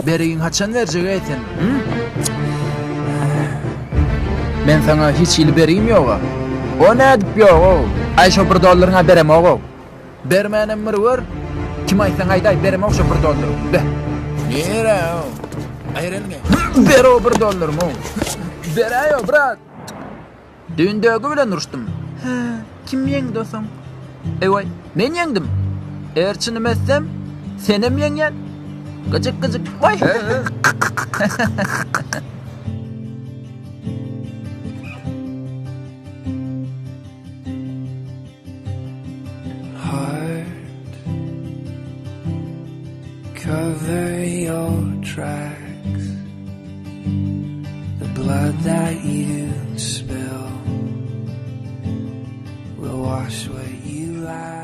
Berigin haçan verecek eten? Men sana hiç il beriyim yoga. O ne edip yoga? Ay şu $1 berem oğo. Bermenem mir var. Kim aysan ayday berem oğo şu $1. Be. Nere o? Ayrenge. Ber o $1 mu? Berayo brat. Dündögü bilen uruştum. Kim yendi olsan? Vay, men yendim. Eğer çınımezsem, senem yengen. Gıcık gıcık, vay. Cover your tracks. The blood that you spill will wash what you lie.